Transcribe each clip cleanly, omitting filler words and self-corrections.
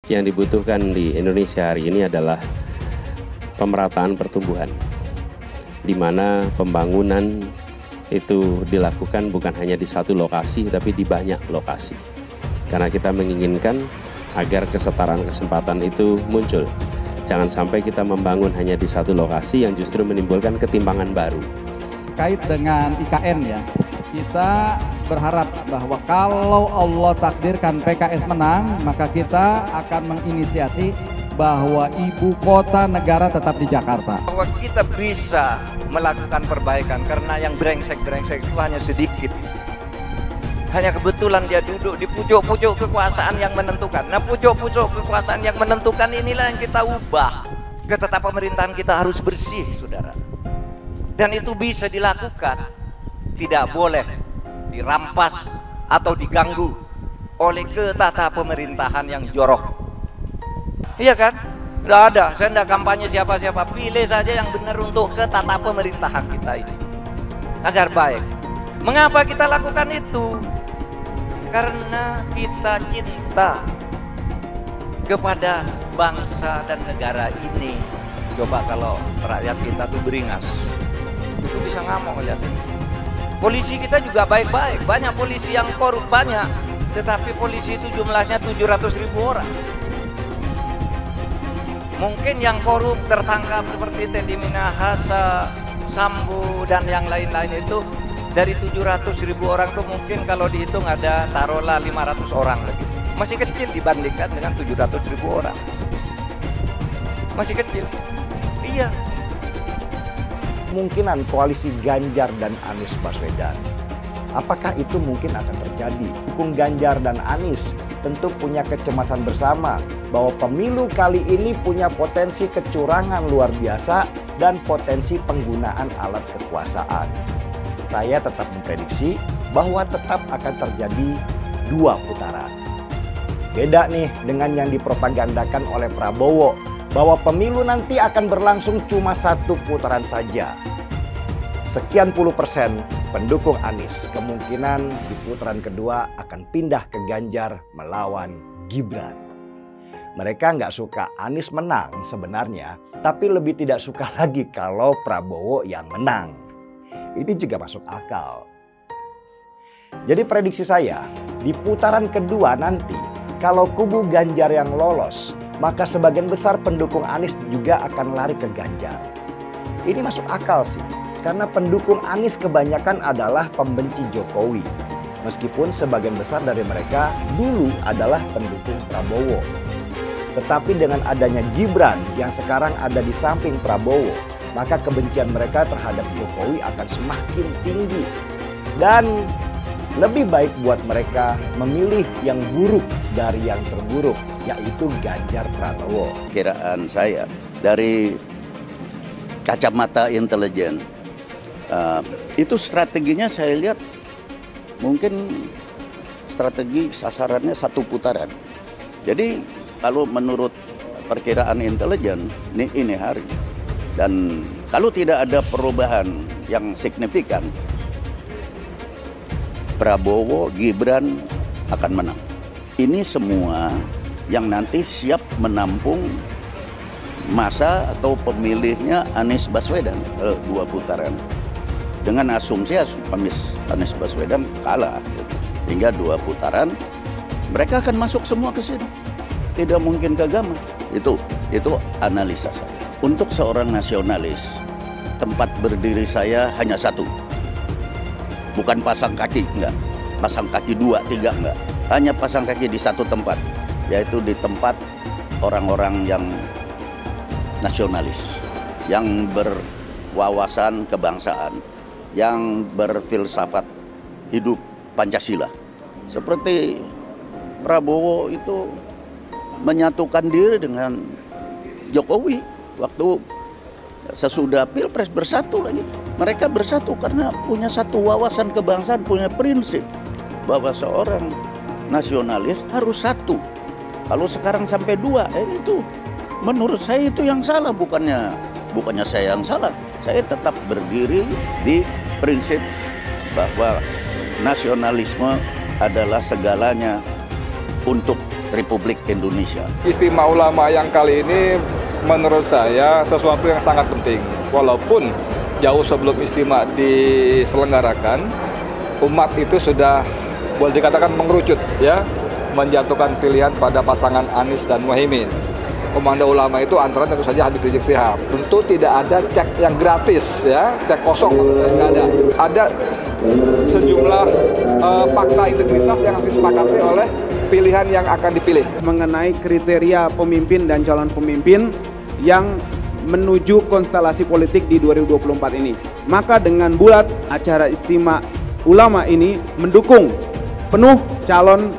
Yang dibutuhkan di Indonesia hari ini adalah pemerataan pertumbuhan, di mana pembangunan itu dilakukan bukan hanya di satu lokasi, tapi di banyak lokasi. Karena kita menginginkan agar kesetaraan kesempatan itu muncul. Jangan sampai kita membangun hanya di satu lokasi yang justru menimbulkan ketimpangan baru. Terkait dengan IKN ya, kita berharap bahwa kalau Allah takdirkan PKS menang, maka kita akan menginisiasi bahwa ibu kota negara tetap di Jakarta. Bahwa kita bisa melakukan perbaikan karena yang brengsek-brengsek itu hanya sedikit. Hanya kebetulan dia duduk di pucuk-pucuk kekuasaan yang menentukan. Nah, pucuk-pucuk kekuasaan yang menentukan inilah yang kita ubah. Ketata pemerintahan kita harus bersih, saudara. Dan itu bisa dilakukan. Tidak boleh dirampas atau diganggu oleh ketata pemerintahan yang jorok. Iya kan? Nggak ada, saya nggak kampanye siapa-siapa. Pilih saja yang benar untuk ketata pemerintahan kita ini agar baik. Mengapa kita lakukan itu? Karena kita cinta kepada bangsa dan negara ini. Coba kalau rakyat kita tuh beringas, itu bisa ngamuk lihat. Polisi kita juga baik-baik, banyak polisi yang korup banyak, tetapi polisi itu jumlahnya 700.000 orang. Mungkin yang korup tertangkap seperti Teddy Minahasa, Sambo dan yang lain-lain itu dari 700.000 orang tuh mungkin kalau dihitung ada taruhlah 500 orang lagi. Masih kecil dibandingkan dengan 700.000 orang. Masih kecil. Iya. Kemungkinan koalisi Ganjar dan Anies Baswedan, apakah itu mungkin akan terjadi? Dukung Ganjar dan Anies tentu punya kecemasan bersama bahwa pemilu kali ini punya potensi kecurangan luar biasa dan potensi penggunaan alat kekuasaan. Saya tetap memprediksi bahwa tetap akan terjadi 2 putaran. Beda nih dengan yang dipropagandakan oleh Prabowo, bahwa pemilu nanti akan berlangsung cuma 1 putaran saja. Sekian puluh persen pendukung Anies kemungkinan di putaran kedua akan pindah ke Ganjar melawan Gibran. Mereka nggak suka Anies menang sebenarnya, tapi lebih tidak suka lagi kalau Prabowo yang menang. Ini juga masuk akal. Jadi prediksi saya, di putaran kedua nanti, kalau kubu Ganjar yang lolos, maka sebagian besar pendukung Anies juga akan lari ke Ganjar. Ini masuk akal sih, karena pendukung Anies kebanyakan adalah pembenci Jokowi. Meskipun sebagian besar dari mereka dulu adalah pendukung Prabowo. Tetapi dengan adanya Gibran yang sekarang ada di samping Prabowo, maka kebencian mereka terhadap Jokowi akan semakin tinggi. Dan lebih baik buat mereka memilih yang buruk dari yang terburuk, yaitu Ganjar Pranowo. Kiraan saya dari kacamata intelijen, itu strateginya saya lihat mungkin strategi sasarannya 1 putaran. Jadi kalau menurut perkiraan intelijen ini hari, dan kalau tidak ada perubahan yang signifikan, Prabowo, Gibran akan menang. Ini semua yang nanti siap menampung masa atau pemilihnya Anies Baswedan 2 putaran. Dengan asumsi Anies Baswedan kalah, hingga 2 putaran mereka akan masuk semua ke sini. Tidak mungkin kegamah. Itu analisa saya. Untuk seorang nasionalis, tempat berdiri saya hanya 1. Bukan pasang kaki, enggak. Pasang kaki 2, 3, enggak. Hanya pasang kaki di 1 tempat, yaitu di tempat orang-orang yang nasionalis, yang berwawasan kebangsaan, yang berfilsafat hidup Pancasila. Seperti Prabowo itu menyatukan diri dengan Jokowi. Waktu sesudah Pilpres bersatu lagi. Mereka bersatu karena punya satu wawasan kebangsaan, punya prinsip bahwa seorang nasionalis harus 1. Kalau sekarang sampai 2, itu menurut saya itu yang salah, bukannya saya yang salah. Saya tetap berdiri di prinsip bahwa nasionalisme adalah segalanya untuk Republik Indonesia. Istimewa ulama yang kali ini menurut saya sesuatu yang sangat penting. Walaupun jauh sebelum istimewa diselenggarakan, umat itu sudah boleh dikatakan mengerucut ya, menjatuhkan pilihan pada pasangan Anies dan Muhaimin. Komando ulama itu antara tentu saja Habib Rizik Syihab. Tentu tidak ada cek yang gratis ya, cek kosong tidak ada. Ada sejumlah fakta integritas yang harus disepakati oleh pilihan yang akan dipilih. Mengenai kriteria pemimpin dan calon pemimpin yang menuju konstelasi politik di 2024 ini. Maka dengan bulat acara istimewa ulama ini mendukung penuh calon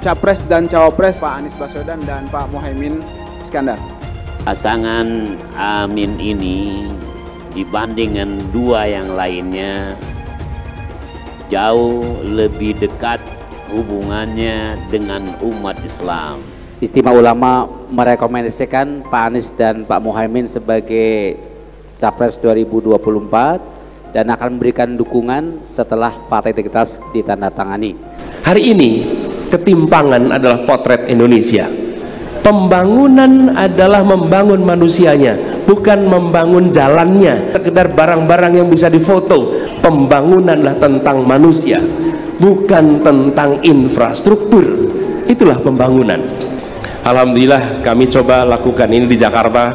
capres dan cawapres Pak Anies Baswedan dan Pak Muhaimin Iskandar. Pasangan Amin ini dibandingkan dua yang lainnya jauh lebih dekat hubungannya dengan umat Islam. Istimewa ulama merekomendasikan Pak Anies dan Pak Muhaimin sebagai capres 2024 dan akan memberikan dukungan setelah fakta integritas ditandatangani. Hari ini ketimpangan adalah potret Indonesia. Pembangunan adalah membangun manusianya, bukan membangun jalannya, sekedar barang-barang yang bisa difoto. Pembangunanlah tentang manusia, bukan tentang infrastruktur. Itulah pembangunan. Alhamdulillah kami coba lakukan ini di Jakarta,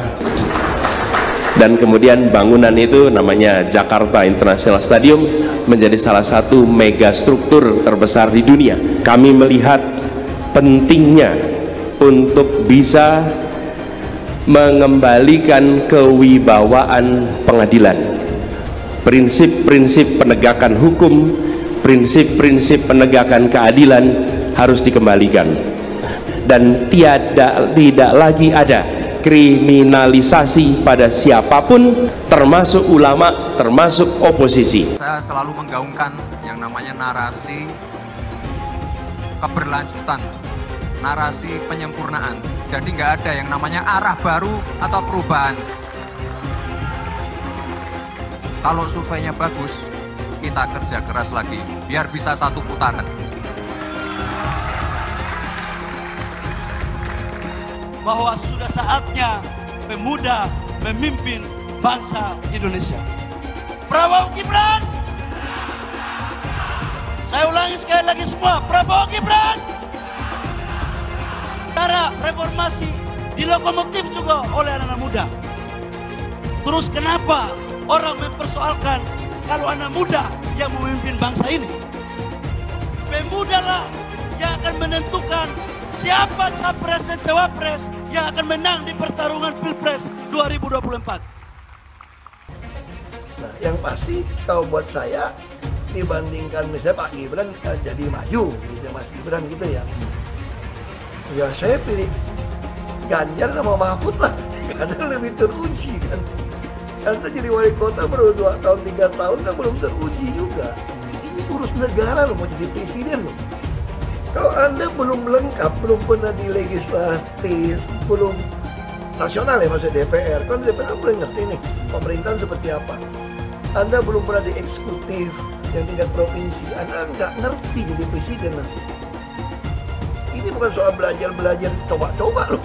dan kemudian bangunan itu namanya Jakarta International Stadium menjadi salah satu megastruktur terbesar di dunia. Kami melihat pentingnya untuk bisa mengembalikan kewibawaan pengadilan, prinsip-prinsip penegakan hukum, prinsip-prinsip penegakan keadilan harus dikembalikan, dan tidak lagi ada kriminalisasi pada siapapun, termasuk ulama, termasuk oposisi. Saya selalu menggaungkan yang namanya narasi keberlanjutan, narasi penyempurnaan. Jadi nggak ada yang namanya arah baru atau perubahan. Kalau surveinya bagus, kita kerja keras lagi biar bisa satu putaran. Bahwa sudah saatnya pemuda memimpin bangsa Indonesia. Prabowo Gibran. Saya ulangi sekali lagi semua, Prabowo Gibran. Cara reformasi dilokomotif juga oleh anak muda. Terus kenapa orang mempersoalkan kalau anak muda yang memimpin bangsa ini? Pemudalah yang akan menentukan siapa capres dan cawapres yang akan menang di pertarungan Pilpres 2024. Nah, yang pasti kalau buat saya dibandingkan misalnya Pak Gibran jadi maju gitu, Mas Gibran gitu ya. Ya saya pilih Ganjar sama Mahfud lah, karena lebih teruji kan. Anda jadi wali kota baru 2 tahun 3 tahun kan belum teruji juga. Ini urus negara loh, mau jadi presiden loh. Kalau Anda belum lengkap, belum pernah di legislatif, belum nasional ya maksudnya DPR, kan DPR belum ngerti nih pemerintahan seperti apa. Anda belum pernah di eksekutif yang tingkat provinsi, Anda nggak ngerti jadi presiden nanti. Ini bukan soal belajar coba-coba loh.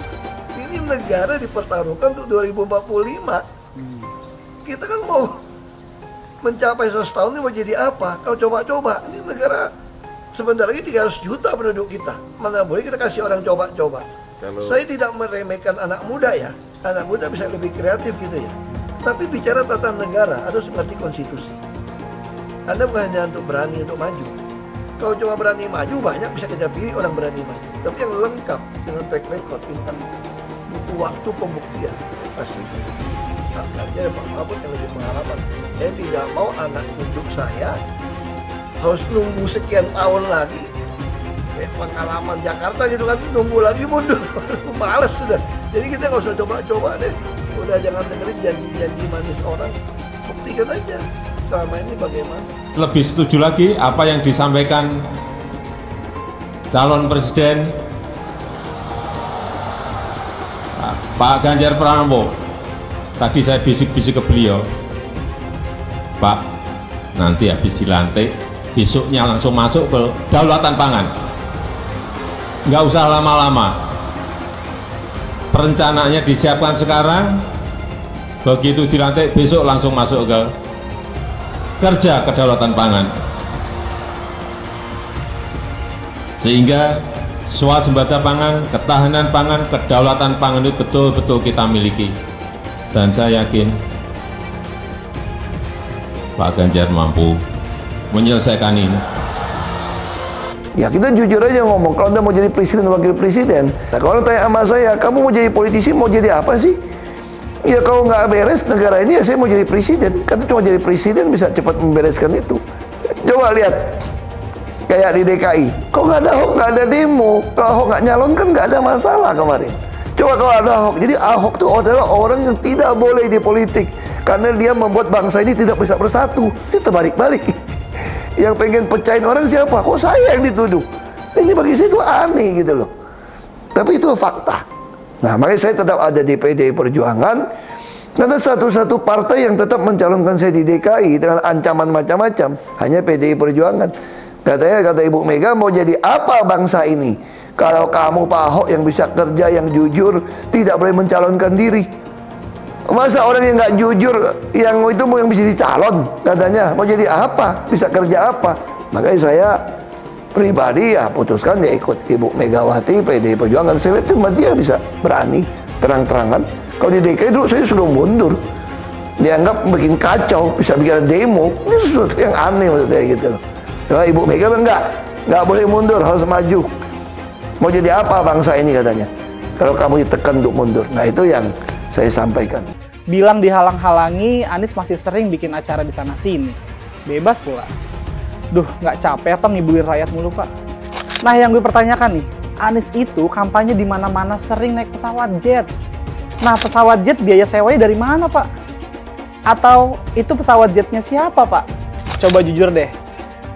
Ini negara dipertaruhkan untuk 2045. Kita kan mau mencapai 100 tahun ini mau jadi apa? Kalau coba-coba, ini negara sebentar lagi 300 juta penduduk kita. Mana boleh kita kasih orang coba-coba. Saya tidak meremehkan anak muda ya. Anak muda bisa lebih kreatif gitu ya. Tapi bicara tata negara harus mengerti konstitusi. Anda bukan hanya untuk berani untuk maju. Kalau cuma berani maju, banyak bisa kita pilih orang berani maju. Tapi yang lengkap dengan track record ini kan butuh waktu pembuktian. Pasti Pak Ganjar, Pak Mahfud yang lebih pengalaman. Saya tidak mau anak cucu saya harus nunggu sekian tahun lagi. Kayak pengalaman Jakarta gitu kan, nunggu lagi mundur. Males sudah. Jadi kita nggak usah coba-coba deh. Udah jangan dengerin janji-janji manis orang. Buktikan aja selama ini bagaimana. Lebih setuju lagi apa yang disampaikan calon presiden Pak Ganjar Pranowo. Tadi saya bisik-bisik ke beliau, Pak, nanti habis dilantik, besoknya langsung masuk ke daulatan pangan. nggak usah lama-lama. Perencanaannya disiapkan sekarang, begitu dilantik besok langsung masuk ke kerja kedaulatan pangan. Sehingga swasembada pangan, ketahanan pangan, kedaulatan pangan itu betul-betul kita miliki. Dan saya yakin Pak Ganjar mampu menyelesaikan ini. Ya kita jujur aja ngomong, kalau Anda mau jadi presiden, wakil presiden, nah, kalau tanya sama saya, kamu mau jadi politisi, mau jadi apa sih? Ya kalau nggak beres negara ini, ya saya mau jadi presiden. Karena cuma jadi presiden bisa cepat membereskan itu. Coba lihat, kayak di DKI, kok nggak ada Ahok, nggak ada demo. Kalau Ahok nggak nyalon kan nggak ada masalah kemarin. Coba kalau ada Ahok, jadi Ahok itu adalah orang yang tidak boleh di politik. Karena dia membuat bangsa ini tidak bisa bersatu. Itu terbalik-balik. Yang pengen pecahin orang siapa? Kok saya yang dituduh? Ini bagi saya itu aneh gitu loh. Tapi itu fakta. Nah, makanya saya tetap ada di PDI Perjuangan. Karena satu-satu partai yang tetap mencalonkan saya di DKI dengan ancaman macam-macam hanya PDI Perjuangan. Katanya, kata Ibu Mega, mau jadi apa bangsa ini? Kalau kamu Pak Ahok yang bisa kerja, yang jujur, tidak boleh mencalonkan diri. Masa orang yang nggak jujur, yang itu mau yang bisa dicalon, katanya mau jadi apa, bisa kerja apa? Makanya saya pribadi ya putuskan ya ikut Ibu Megawati, PDI Perjuangan. Saya itu dia bisa berani terang-terangan. Kalau di DKI dulu saya sudah mundur, dianggap bikin kacau, bisa bikin demo. Ini sesuatu yang aneh maksud saya gitu loh. Nah, Ibu Mega nggak boleh mundur, harus maju. Mau jadi apa bangsa ini katanya? Kalau kamu ditekan untuk mundur, nah itu yang saya sampaikan. Bilang dihalang-halangi, Anies masih sering bikin acara di sana-sini. Bebas pula. Duh, nggak capek apa ngibulin rakyat mulu, Pak? Nah, yang gue pertanyakan nih, Anies itu kampanye di mana-mana sering naik pesawat jet. Nah, pesawat jet biaya sewanya dari mana, Pak? Atau itu pesawat jetnya siapa, Pak? Coba jujur deh.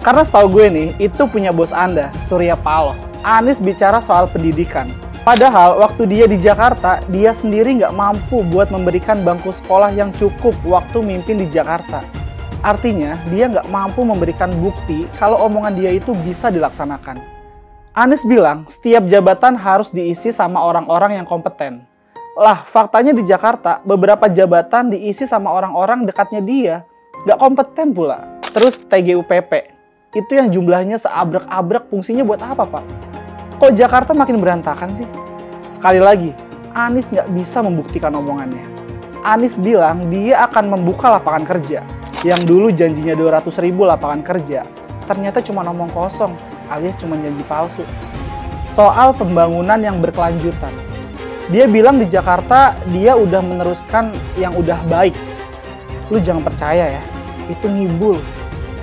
Karena setahu gue nih, itu punya bos Anda, Surya Paloh. Anies bicara soal pendidikan. Padahal waktu dia di Jakarta, dia sendiri nggak mampu buat memberikan bangku sekolah yang cukup waktu mimpin di Jakarta. Artinya, dia nggak mampu memberikan bukti kalau omongan dia itu bisa dilaksanakan. Anies bilang, setiap jabatan harus diisi sama orang-orang yang kompeten. Lah, faktanya di Jakarta, beberapa jabatan diisi sama orang-orang dekatnya dia. Nggak kompeten pula. Terus TGUPP, itu yang jumlahnya seabrek-abrek, fungsinya buat apa, Pak? Kok Jakarta makin berantakan sih? Sekali lagi, Anies nggak bisa membuktikan omongannya. Anies bilang dia akan membuka lapangan kerja. Yang dulu janjinya 200.000 lapangan kerja, ternyata cuma omong kosong, alias cuma janji palsu. Soal pembangunan yang berkelanjutan. Dia bilang di Jakarta dia udah meneruskan yang udah baik. Lu jangan percaya ya, itu ngibul.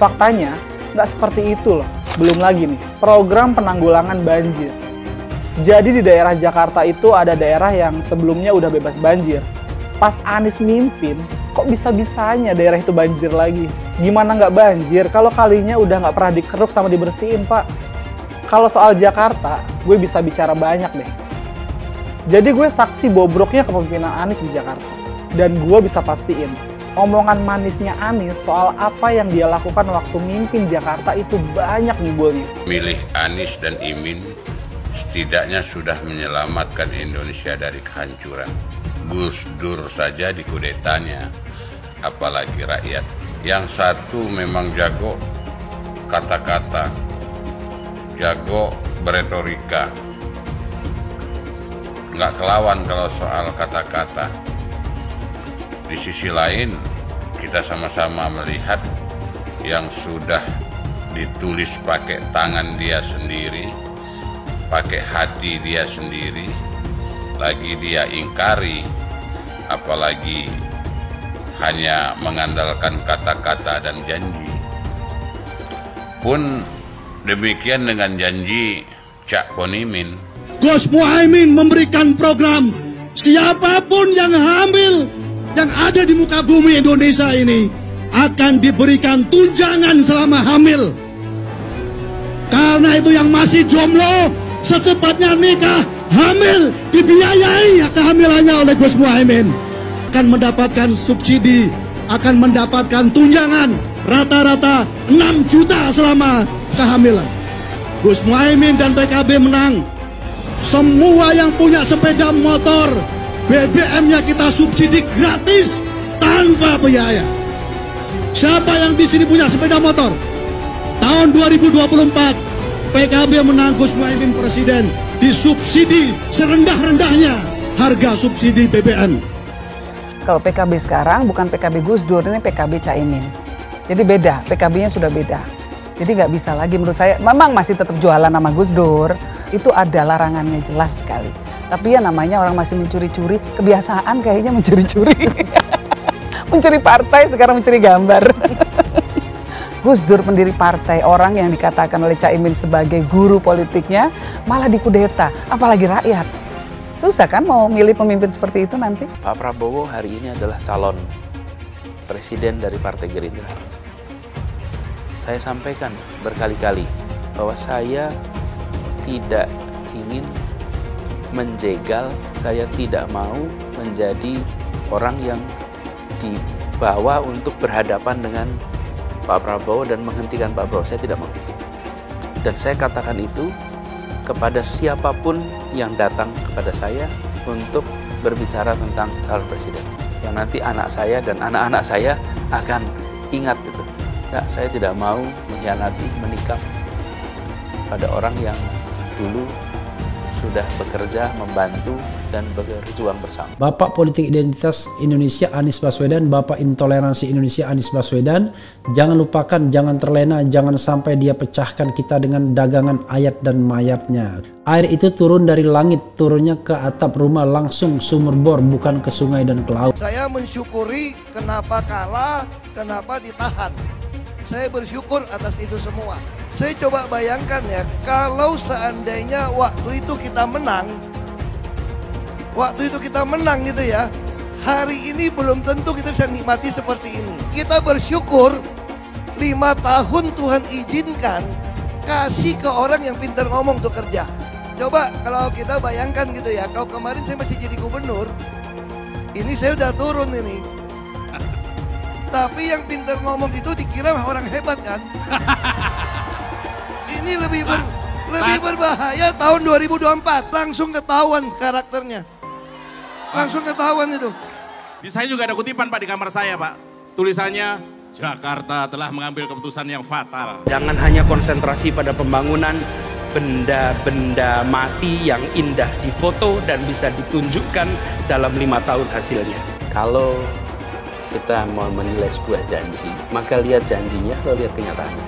Faktanya nggak seperti itu loh. Belum lagi nih, program penanggulangan banjir. Jadi di daerah Jakarta itu ada daerah yang sebelumnya udah bebas banjir. Pas Anies mimpin, kok bisa-bisanya daerah itu banjir lagi? Gimana nggak banjir kalau kalinya udah nggak pernah dikeruk sama dibersihin, Pak? Kalau soal Jakarta, gue bisa bicara banyak deh. Jadi gue saksi bobroknya kepemimpinan Anies di Jakarta. Dan gue bisa pastiin, omongan manisnya Anies soal apa yang dia lakukan waktu mimpin Jakarta itu banyak ngibulnya. Milih Anies dan Imin setidaknya sudah menyelamatkan Indonesia dari kehancuran. Gus Dur saja dikudetanya, apalagi rakyat. Yang satu memang jago kata-kata, jago beretorika, nggak kelawan kalau soal kata-kata. Di sisi lain, kita sama-sama melihat yang sudah ditulis pakai tangan dia sendiri, pakai hati dia sendiri, lagi dia ingkari, apalagi hanya mengandalkan kata-kata dan janji. Pun demikian dengan janji Cak Ponimin. Gus Muhaimin memberikan program siapapun yang hamil yang ada di muka bumi Indonesia ini akan diberikan tunjangan selama hamil. Karena itu yang masih jomblo secepatnya nikah, hamil, dibiayai kehamilannya oleh Gus Muhaimin. Akan mendapatkan subsidi, akan mendapatkan tunjangan rata-rata 6 juta selama kehamilan. Gus Muhaimin dan PKB menang semua yang punya sepeda motor, BBM-nya kita subsidi gratis tanpa biaya. Siapa yang di sini punya sepeda motor? Tahun 2024 PKB menang Gus Muhaimin Presiden, disubsidi serendah-rendahnya harga subsidi BBM. Kalau PKB sekarang bukan PKB Gus Dur, ini PKB Caimin. Jadi beda, PKB-nya sudah beda. Jadi nggak bisa lagi menurut saya, memang masih tetap jualan nama Gus Dur, itu ada larangannya jelas sekali. Tapi ya namanya orang masih mencuri-curi, kebiasaan kayaknya mencuri-curi. Mencuri partai, sekarang mencuri gambar. Gus Dur pendiri partai, orang yang dikatakan oleh Caimin sebagai guru politiknya, malah dikudeta, apalagi rakyat. Susah kan mau milih pemimpin seperti itu nanti? Pak Prabowo hari ini adalah calon presiden dari Partai Gerindra. Saya sampaikan berkali-kali bahwa saya tidak ingin menjegal, saya tidak mau menjadi orang yang dibawa untuk berhadapan dengan Pak Prabowo dan menghentikan Pak Prabowo. Saya tidak mau. Dan saya katakan itu kepada siapapun yang datang kepada saya untuk berbicara tentang calon presiden. Yang nanti anak saya dan anak-anak saya akan ingat itu. Nah, saya tidak mau mengkhianati, menikam pada orang yang dulu sudah bekerja, membantu, dan berjuang bersama. Bapak Politik Identitas Indonesia Anies Baswedan, Bapak Intoleransi Indonesia Anies Baswedan, jangan lupakan, jangan terlena, jangan sampai dia pecahkan kita dengan dagangan ayat dan mayatnya. Air itu turun dari langit, turunnya ke atap rumah langsung sumur bor, bukan ke sungai dan ke laut. Saya mensyukuri kenapa kalah, kenapa ditahan. Saya bersyukur atas itu semua. Saya coba bayangkan ya, kalau seandainya waktu itu kita menang, gitu ya, hari ini belum tentu kita bisa nikmati seperti ini. Kita bersyukur 5 tahun Tuhan izinkan kasih ke orang yang pintar ngomong untuk kerja. Coba kalau kita bayangkan gitu ya, kalau kemarin saya masih jadi gubernur, ini saya udah turun ini. Tapi yang pintar ngomong itu dikira orang hebat kan? Ini lebih berbahaya tahun 2024. Langsung ketahuan karakternya. Langsung ketahuan itu. Di saya juga ada kutipan Pak di kamar saya Pak. Tulisannya, Jakarta telah mengambil keputusan yang fatal. Jangan hanya konsentrasi pada pembangunan benda-benda mati yang indah difoto dan bisa ditunjukkan dalam 5 tahun hasilnya. Kalau kita mau menilai sebuah janji, maka lihat janjinya atau lihat kenyataannya.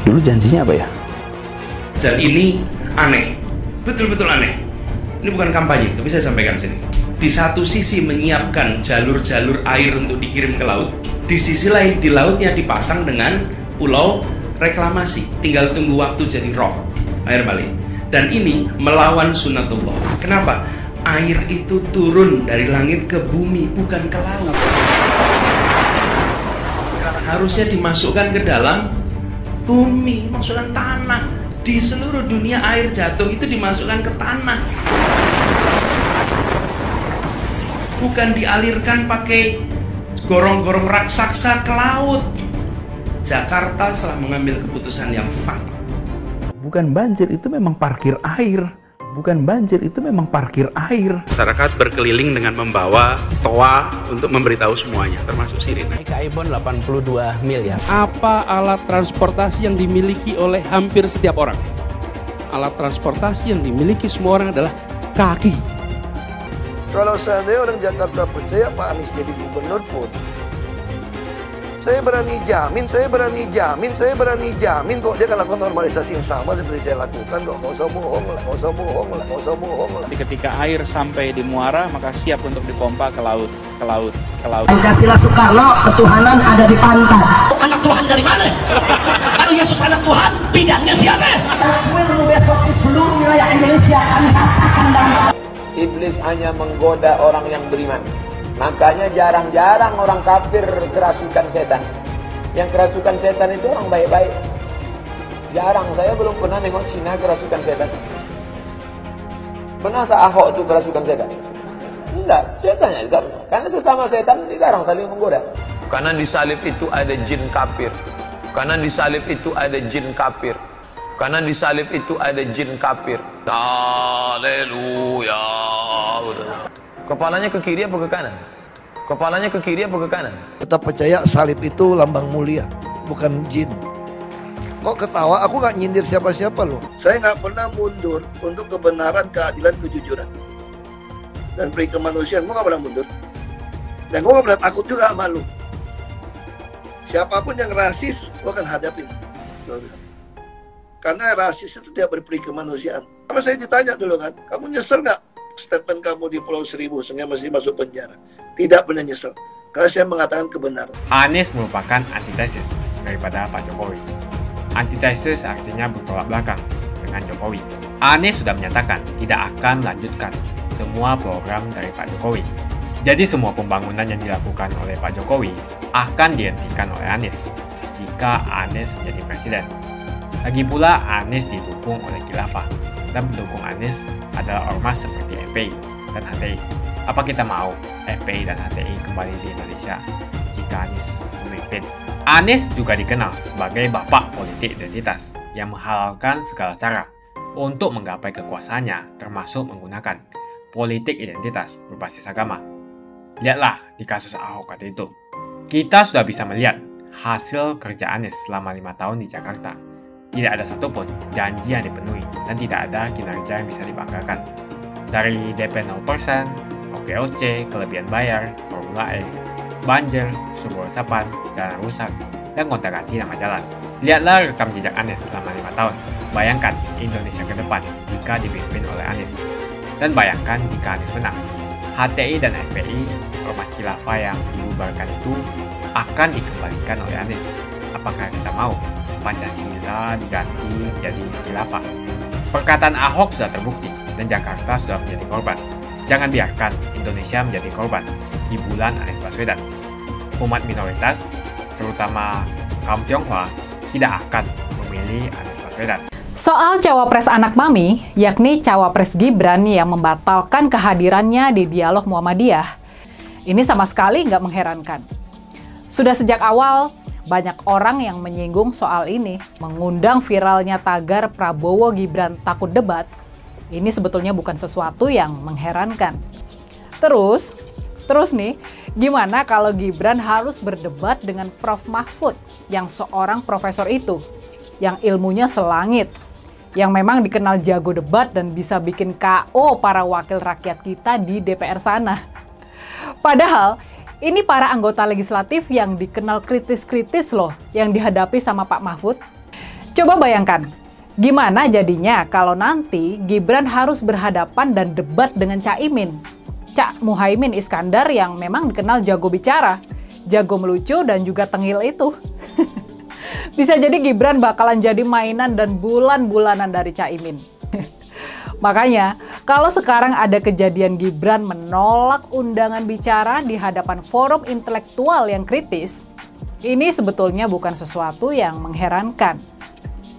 Dulu janjinya apa ya? Dan ini aneh, betul-betul aneh. Ini bukan kampanye, tapi saya sampaikan sini. Di satu sisi menyiapkan jalur-jalur air untuk dikirim ke laut, di sisi lain di lautnya dipasang dengan pulau reklamasi. Tinggal tunggu waktu jadi rob, air balik. Dan ini melawan sunatullah. Kenapa? Air itu turun dari langit ke bumi, bukan ke laut. Harusnya dimasukkan ke dalam bumi, masukkan tanah. Di seluruh dunia air jatuh itu dimasukkan ke tanah. Bukan dialirkan pakai gorong-gorong raksasa ke laut. Jakarta telah mengambil keputusan yang fatal. Bukan banjir, itu memang parkir air. Bukan banjir, itu memang parkir air. Masyarakat berkeliling dengan membawa toa untuk memberitahu semuanya, termasuk sirine. Ibon 82 miliar. Apa alat transportasi yang dimiliki oleh hampir setiap orang? Alat transportasi yang dimiliki semua orang adalah kaki. Kalau seandainya orang Jakarta percaya Pak Anies jadi gubernur pun, saya berani jamin kok dia akan lakukan normalisasi yang sama seperti saya lakukan kok. Nggak usah bohong lah. Ketika air sampai di muara, maka siap untuk dipompa ke laut. Pancasila Soekarno, ketuhanan ada di pantai. Anak Tuhan dari mana? Kalau Yesus anak Tuhan, bidangnya siapa? Besok di seluruh wilayah Indonesia kami katakan dan Iblis hanya menggoda orang yang beriman. Makanya jarang-jarang orang kafir kerasukan setan. Yang kerasukan setan itu orang baik-baik. Jarang, saya belum pernah nengok Cina kerasukan setan. Pernahkah Ahok itu kerasukan setan? Enggak, setannya juga. Karena sesama setan dilarang saling menggoda. Karena di salib itu ada jin kafir. Karena di salib itu ada jin kafir. Haleluya. Kepalanya ke kiri apa ke kanan? Kepalanya ke kiri apa ke kanan? Kita percaya salib itu lambang mulia, bukan jin. Kok ketawa? Aku nggak nyindir siapa-siapa loh. Saya nggak pernah mundur untuk kebenaran, keadilan, kejujuran. Dan peri kemanusiaan, gue nggak pernah mundur. Dan gue nggak pernah takut juga sama lu. Siapapun yang rasis, gue akan hadapin. Karena rasis itu tidak berperi kemanusiaan. Sama saya ditanya dulu kan, kamu nyesel nggak statement kamu di Pulau Seribu sehingga masih masuk penjara? Tidak pernah nyesel, karena saya mengatakan kebenaran. Anies merupakan antitesis daripada Pak Jokowi. Antitesis artinya bertolak belakang dengan Jokowi. Anies sudah menyatakan tidak akan melanjutkan semua program dari Pak Jokowi. Jadi semua pembangunan yang dilakukan oleh Pak Jokowi akan dihentikan oleh Anies jika Anies menjadi presiden. Lagi pula Anies didukung oleh khilafah dan pendukung Anies adalah ormas seperti FPI dan HTI. Apa kita mau FPI dan HTI kembali di Indonesia jika Anies memimpin? Anies juga dikenal sebagai bapak politik identitas yang menghalalkan segala cara untuk menggapai kekuasaannya, termasuk menggunakan politik identitas berbasis agama. Lihatlah di kasus Ahok waktu itu. Kita sudah bisa melihat hasil kerja Anies selama 5 tahun di Jakarta. Tidak ada satupun janji yang dipenuhi dan tidak ada kinerja yang bisa dibanggakan. Dari DP 0%, OKOC, kelebihan bayar, Formula E, banjir, sumber resapan, jalan rusak, dan gonta-ganti nama jalan. Lihatlah rekam jejak Anies selama 5 tahun. Bayangkan Indonesia ke depan jika dipimpin oleh Anies. Dan bayangkan jika Anies menang. HTI dan FPI, ormas khilafah yang dibubarkan itu akan dikembalikan oleh Anies. Apakah kita mau Pancasila diganti jadi khilafah? Perkataan Ahok sudah terbukti dan Jakarta sudah menjadi korban. Jangan biarkan Indonesia menjadi korban kibulan Anies Baswedan. Umat minoritas, terutama kaum Tionghoa, tidak akan memilih Anies Baswedan. Soal cawapres anak mami, yakni cawapres Gibran yang membatalkan kehadirannya di Dialog Muhammadiyah, ini sama sekali nggak mengherankan. Sudah sejak awal, banyak orang yang menyinggung soal ini, mengundang viralnya tagar Prabowo Gibran takut debat. Ini sebetulnya bukan sesuatu yang mengherankan. Terus nih, gimana kalau Gibran harus berdebat dengan Prof. Mahfud yang seorang profesor itu, yang ilmunya selangit, yang memang dikenal jago debat dan bisa bikin KO para wakil rakyat kita di DPR sana. Padahal, ini para anggota legislatif yang dikenal kritis-kritis loh yang dihadapi sama Pak Mahfud. Coba bayangkan, gimana jadinya kalau nanti Gibran harus berhadapan dan debat dengan Caimin. Cak Muhaimin Iskandar yang memang dikenal jago bicara, jago melucu dan juga tengil itu. Bisa jadi Gibran bakalan jadi mainan dan bulan-bulanan dari Caimin. Makanya, kalau sekarang ada kejadian Gibran menolak undangan bicara di hadapan forum intelektual yang kritis, ini sebetulnya bukan sesuatu yang mengherankan.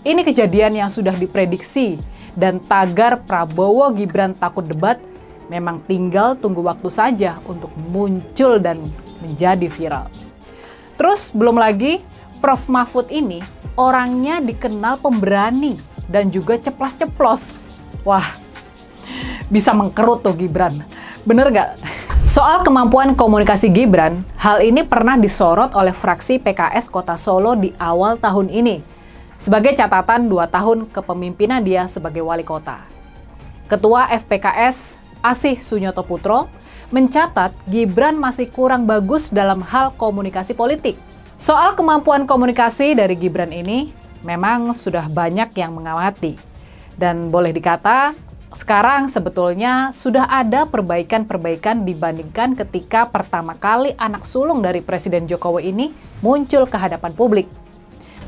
Ini kejadian yang sudah diprediksi dan tagar Prabowo Gibran takut debat memang tinggal tunggu waktu saja untuk muncul dan menjadi viral. Terus belum lagi Prof. Mahfud ini orangnya dikenal pemberani dan juga ceplas-ceplos. Wah, bisa mengkerut tuh Gibran. Bener nggak? Soal kemampuan komunikasi Gibran, hal ini pernah disorot oleh fraksi PKS Kota Solo di awal tahun ini sebagai catatan 2 tahun kepemimpinan dia sebagai wali kota. Ketua FPKS Asih Sunyoto Putro mencatat Gibran masih kurang bagus dalam hal komunikasi politik. Soal kemampuan komunikasi dari Gibran ini memang sudah banyak yang mengamati. Dan boleh dikata, sekarang sebetulnya sudah ada perbaikan-perbaikan dibandingkan ketika pertama kali anak sulung dari Presiden Jokowi ini muncul ke hadapan publik.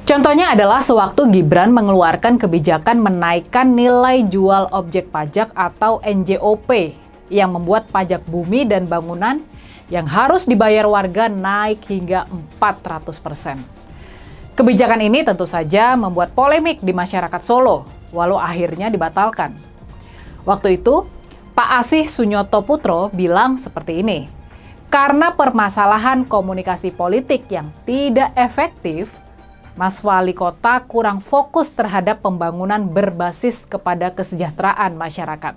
Contohnya adalah sewaktu Gibran mengeluarkan kebijakan menaikkan nilai jual objek pajak atau NJOP yang membuat pajak bumi dan bangunan yang harus dibayar warga naik hingga 400%. Kebijakan ini tentu saja membuat polemik di masyarakat Solo, walau akhirnya dibatalkan. Waktu itu, Pak Asih Sunyoto Putro bilang seperti ini, karena permasalahan komunikasi politik yang tidak efektif, Mas Wali Kota kurang fokus terhadap pembangunan berbasis kepada kesejahteraan masyarakat.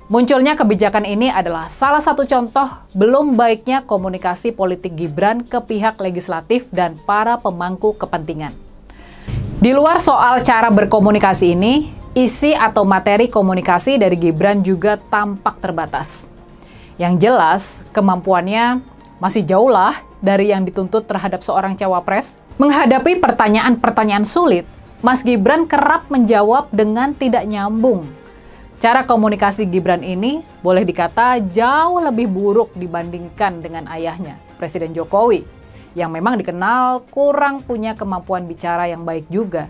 Munculnya kebijakan ini adalah salah satu contoh belum baiknya komunikasi politik Gibran ke pihak legislatif dan para pemangku kepentingan. Di luar soal cara berkomunikasi ini, isi atau materi komunikasi dari Gibran juga tampak terbatas. Yang jelas, kemampuannya masih jauh lah dari yang dituntut terhadap seorang cawapres. Menghadapi pertanyaan-pertanyaan sulit, Mas Gibran kerap menjawab dengan tidak nyambung. Cara komunikasi Gibran ini boleh dikata jauh lebih buruk dibandingkan dengan ayahnya, Presiden Jokowi, yang memang dikenal kurang punya kemampuan bicara yang baik juga.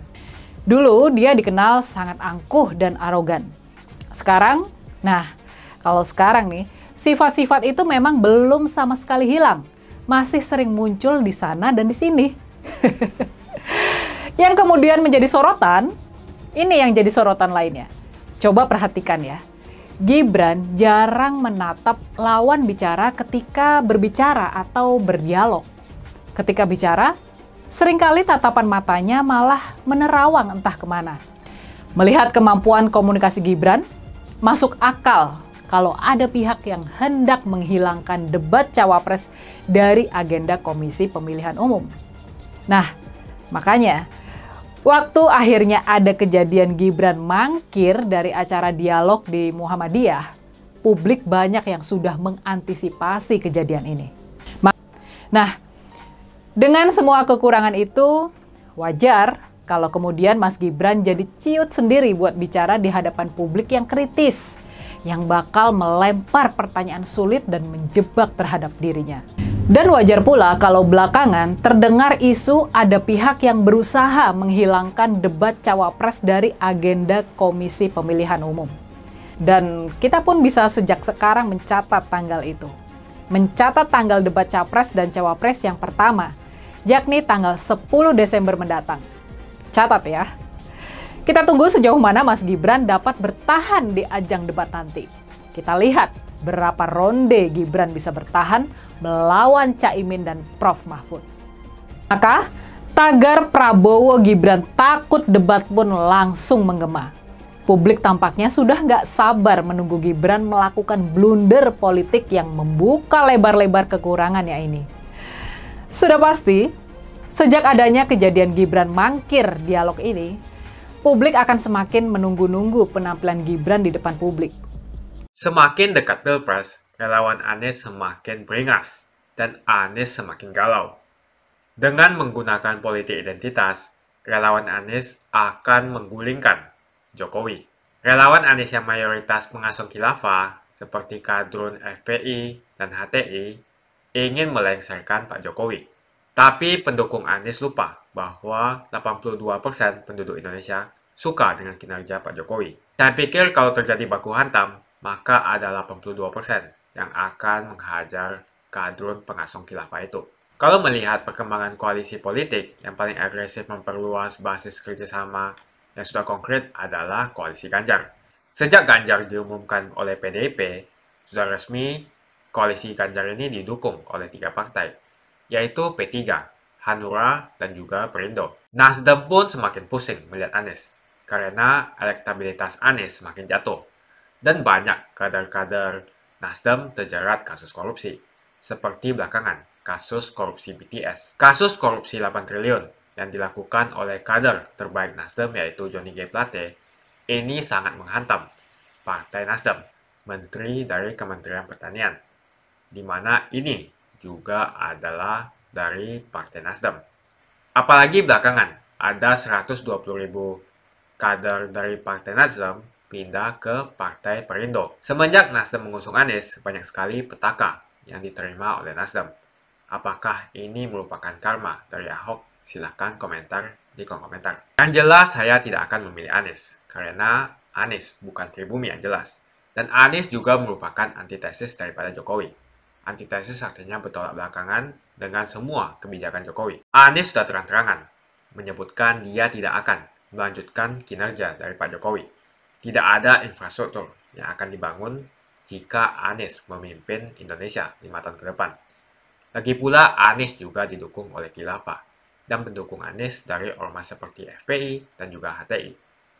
Dulu dia dikenal sangat angkuh dan arogan. Sekarang, kalau sekarang nih, sifat-sifat itu memang belum sama sekali hilang. Masih sering muncul di sana dan di sini. Yang kemudian menjadi sorotan, ini yang jadi sorotan lainnya. Coba perhatikan ya, Gibran jarang menatap lawan bicara ketika berbicara atau berdialog. Ketika bicara, seringkali tatapan matanya malah menerawang entah kemana. Melihat kemampuan komunikasi Gibran, masuk akal kalau ada pihak yang hendak menghilangkan debat cawapres dari agenda Komisi Pemilihan Umum. Nah, makanya waktu akhirnya ada kejadian Gibran mangkir dari acara dialog di Muhammadiyah, publik banyak yang sudah mengantisipasi kejadian ini. Nah, dengan semua kekurangan itu, wajar kalau kemudian Mas Gibran jadi ciut sendiri buat bicara di hadapan publik yang kritis, yang bakal melempar pertanyaan sulit dan menjebak terhadap dirinya. Dan wajar pula kalau belakangan terdengar isu ada pihak yang berusaha menghilangkan debat cawapres dari agenda Komisi Pemilihan Umum. Dan kita pun bisa sejak sekarang mencatat tanggal itu. Mencatat tanggal debat capres dan cawapres yang pertama, yakni tanggal 10 Desember mendatang. Catat ya. Kita tunggu sejauh mana Mas Gibran dapat bertahan di ajang debat nanti. Kita lihat berapa ronde Gibran bisa bertahan melawan Caimin dan Prof. Mahfud. Maka, tagar Prabowo Gibran takut debat pun langsung menggema. Publik tampaknya sudah nggak sabar menunggu Gibran melakukan blunder politik yang membuka lebar-lebar kekurangannya ini. Sudah pasti, sejak adanya kejadian Gibran mangkir dialog ini, publik akan semakin menunggu-nunggu penampilan Gibran di depan publik. Semakin dekat Pilpres, relawan Anies semakin beringas dan Anies semakin galau. Dengan menggunakan politik identitas, relawan Anies akan menggulingkan Jokowi. Relawan Anies yang mayoritas pengusung khilafah seperti kadrun FPI dan HTI ingin melengsarkan Pak Jokowi. Tapi pendukung Anies lupa bahwa 82% penduduk Indonesia suka dengan kinerja Pak Jokowi. Saya pikir kalau terjadi baku hantam, maka ada 82% yang akan menghajar kadrun pengusung khilafah itu. Kalau melihat perkembangan koalisi politik yang paling agresif memperluas basis kerjasama yang sudah konkret adalah koalisi Ganjar. Sejak Ganjar diumumkan oleh PDIP, sudah resmi koalisi Ganjar ini didukung oleh 3 partai, yaitu P3, Hanura, dan juga Perindo. Nasdem pun semakin pusing melihat Anies, karena elektabilitas Anies semakin jatuh. Dan banyak kader-kader Nasdem terjerat kasus korupsi, seperti belakangan kasus korupsi BTS. Kasus korupsi 8 triliun yang dilakukan oleh kader terbaik Nasdem yaitu Johnny G. Plate, ini sangat menghantam Partai Nasdem, menteri dari Kementerian Pertanian, di mana ini juga adalah dari Partai Nasdem. Apalagi belakangan ada 120.000 kader dari Partai Nasdem pindah ke Partai Perindo. Semenjak Nasdem mengusung Anies, banyak sekali petaka yang diterima oleh Nasdem. Apakah ini merupakan karma dari Ahok? Silahkan komentar di kolom komentar. Yang jelas, saya tidak akan memilih Anies, karena Anies bukan pribumi yang jelas. Dan Anies juga merupakan antitesis daripada Jokowi. Antitesis artinya bertolak belakangan dengan semua kebijakan Jokowi. Anies sudah terang-terangan menyebutkan dia tidak akan melanjutkan kinerja dari Pak Jokowi. Tidak ada infrastruktur yang akan dibangun jika Anies memimpin Indonesia 5 tahun ke depan. Lagi pula Anies juga didukung oleh khilafah. dan pendukung Anies dari ormas seperti FPI dan juga HTI.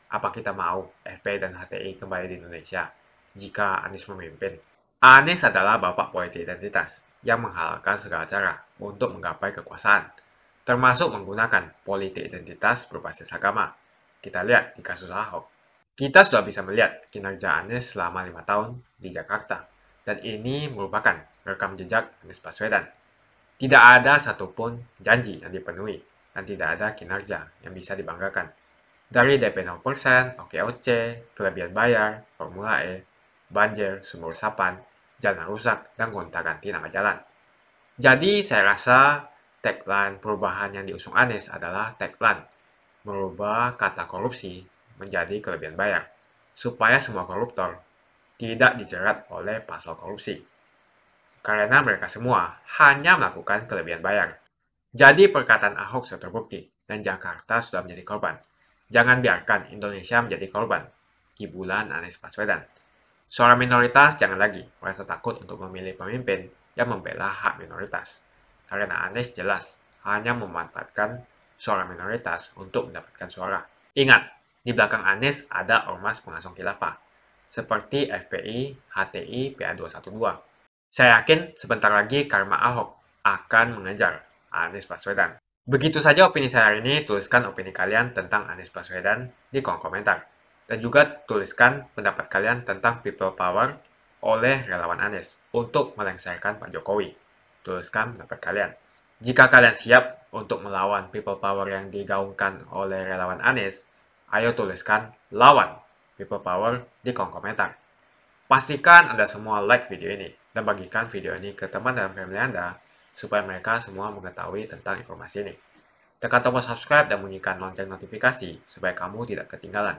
Apa kita mau FPI dan HTI kembali di Indonesia jika Anies memimpin? Anies adalah bapak politik identitas yang menghalalkan segala cara untuk menggapai kekuasaan, termasuk menggunakan politik identitas berbasis agama. Kita lihat di kasus Ahok. Kita sudah bisa melihat kinerja Anies selama 5 tahun di Jakarta, dan ini merupakan rekam jejak Anies Baswedan. Tidak ada satupun janji yang dipenuhi, dan tidak ada kinerja yang bisa dibanggakan. Dari DP 0%, OKOC, kelebihan bayar, Formula E, banjir, sumur resapan, jalan rusak, dan gonta-ganti nama jalan. Jadi saya rasa tagline perubahan yang diusung Anies adalah tagline merubah kata korupsi menjadi kelebihan bayar, supaya semua koruptor tidak dijerat oleh pasal korupsi. Karena mereka semua hanya melakukan kelebihan bayar. Jadi perkataan Ahok sudah terbukti, dan Jakarta sudah menjadi korban. Jangan biarkan Indonesia menjadi korban kibulan Anies Baswedan. Suara minoritas jangan lagi merasa takut untuk memilih pemimpin yang membela hak minoritas. Karena Anies jelas hanya memanfaatkan suara minoritas untuk mendapatkan suara. Ingat, di belakang Anies ada ormas pengasong khilafah, seperti FPI, HTI, PA212. Saya yakin sebentar lagi karma Ahok akan mengejar Anies Baswedan. Begitu saja opini saya hari ini. Tuliskan opini kalian tentang Anies Baswedan di kolom komentar. Dan juga tuliskan pendapat kalian tentang people power oleh relawan Anies untuk melengsarkan Pak Jokowi. Tuliskan pendapat kalian. Jika kalian siap untuk melawan people power yang digaungkan oleh relawan Anies, ayo tuliskan lawan people power di kolom komentar. Pastikan Anda semua like video ini dan bagikan video ini ke teman dan family Anda supaya mereka semua mengetahui tentang informasi ini. Tekan tombol subscribe dan bunyikan lonceng notifikasi supaya kamu tidak ketinggalan